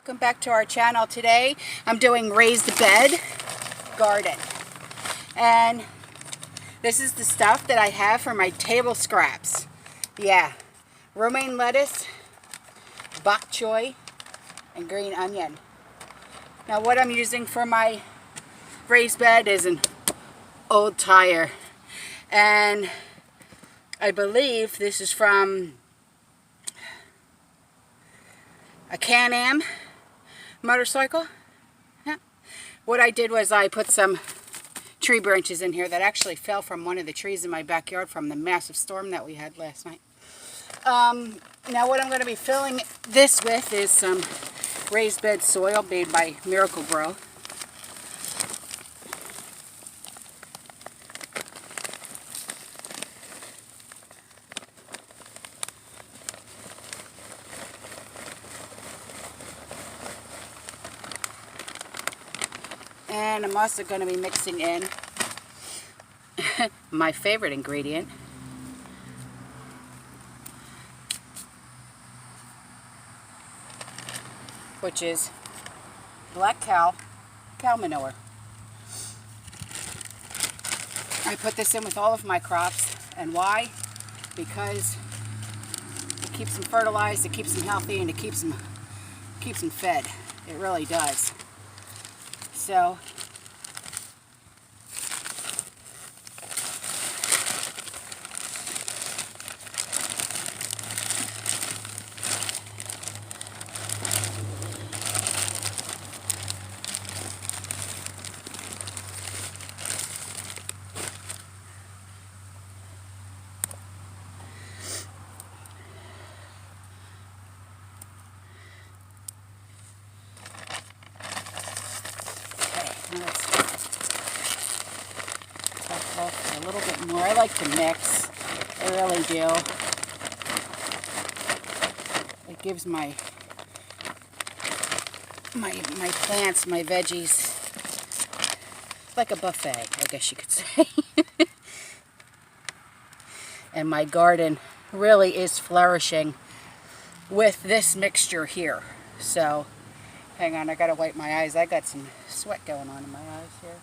Welcome back to our channel. Today I'm doing raised bed garden, and this is the stuff that I have for my table scraps. Yeah, romaine lettuce, bok choy, and green onion. Now what I'm using for my raised bed is an old tire, and I believe this is from a Can-Am motorcycle. Yeah. What I did was I put some tree branches in here that actually fell from one of the trees in my backyard from the massive storm that we had last night. Now what I'm going to be filling this with is some raised bed soil made by Miracle Gro. And I'm also going to be mixing in my favorite ingredient, which is black cow manure. I put this in with all of my crops, and why? Because it keeps them fertilized, it keeps them healthy, and it keeps them fed. It really does. So let's top off a little bit more. I like to mix. I really do. It gives my plants, my veggies, like a buffet, I guess you could say. And my garden really is flourishing with this mixture here. So hang on, I gotta wipe my eyes. I got some sweat going on in my eyes here.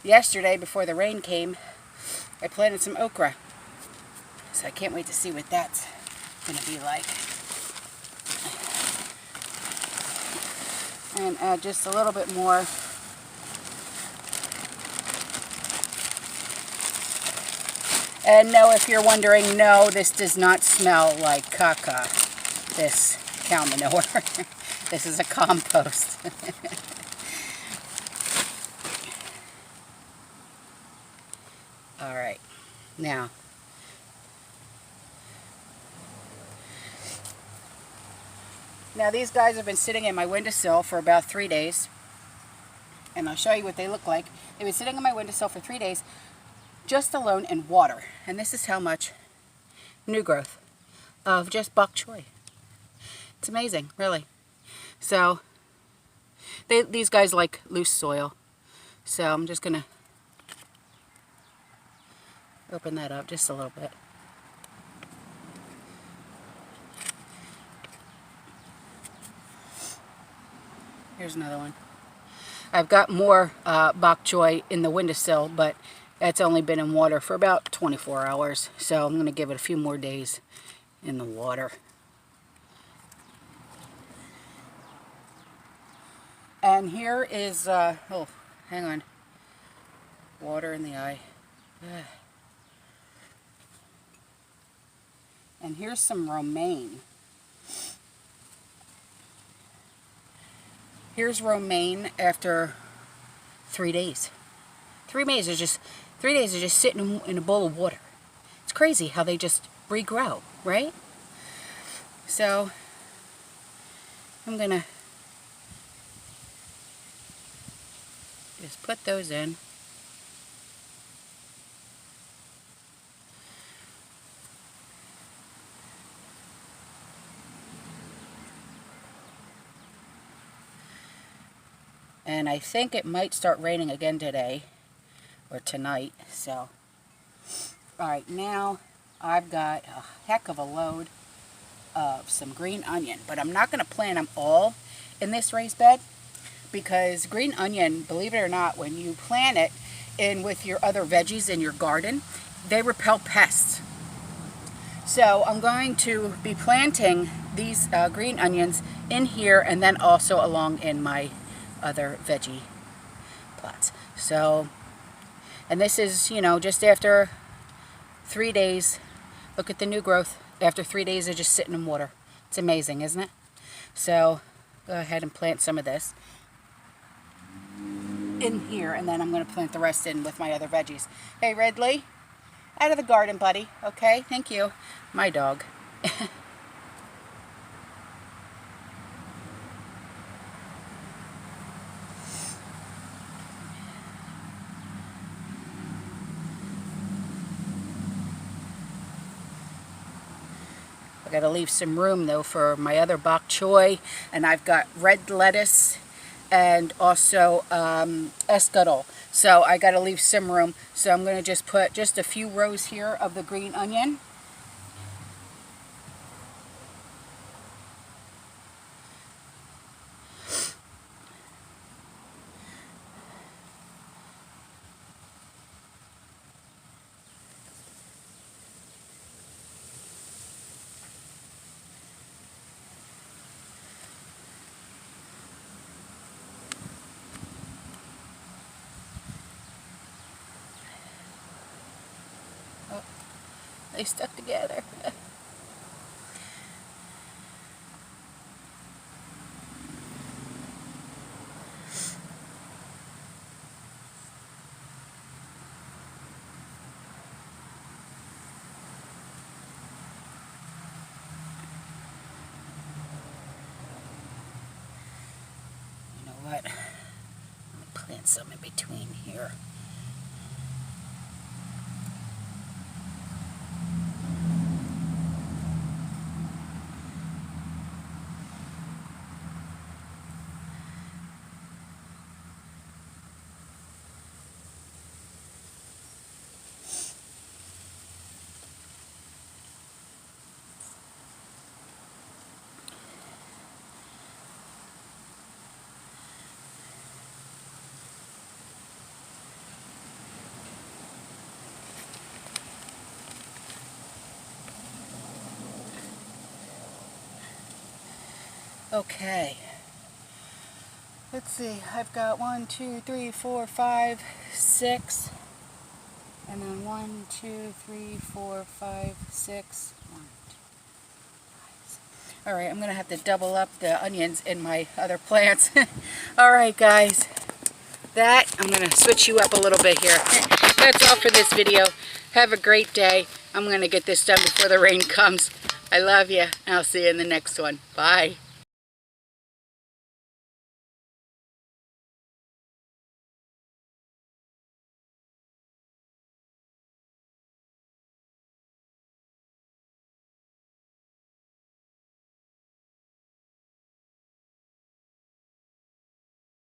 Yesterday, before the rain came, I planted some okra. So I can't wait to see what that's gonna be like. And add just a little bit more. And no, if you're wondering, no, this does not smell like caca. This cow manure. This is a compost. All right, now these guys have been sitting in my windowsill for about 3 days, and I'll show you what they look like. They've been sitting on my windowsill for 3 days, just alone in water, and this is how much new growth of just bok choy. It's amazing, really. So these guys like loose soil, so I'm just gonna open that up just a little bit. Here's another one. I've got more bok choy in the windowsill, but that's only been in water for about 24 hours, so I'm gonna give it a few more days in the water. And here is, oh, hang on, water in the eye. And here's some romaine. Here's romaine after 3 days. 3 days is just 3 days of just sitting in a bowl of water. It's crazy how they just regrow, right? So I'm gonna just put those in. And I think it might start raining again today or tonight. So, all right, now I've got a heck of a load of some green onion, but I'm not going to plant them all in this raised bed because green onion, believe it or not, when you plant it in with your other veggies in your garden, they repel pests. So I'm going to be planting these green onions in here and then also along in my other veggie plots. So, and this is, you know, just after 3 days. Look at the new growth. After 3 days of just sitting in water. It's amazing, isn't it? So go ahead and plant some of this in here, and then I'm going to plant the rest in with my other veggies. Hey, Ridley, out of the garden, buddy. Okay, thank you. My dog. I got to leave some room though for my other bok choy, and I've got red lettuce and also escadol. So I got to leave some room. So I'm going to just put just a few rows here of the green onion. Oh, they stuck together. What? I'm going to plant some in between here. Okay, let's see, I've got 1, 2, 3, 4, 5, 6, and then 1, 2, 3, 4, 5, 6, 1, 2, 5, 6. All right, I'm going to have to double up the onions in my other plants. All right, guys, I'm going to switch you up a little bit here. That's all for this video. Have a great day. I'm going to get this done before the rain comes. I love you, and I'll see you in the next one. Bye.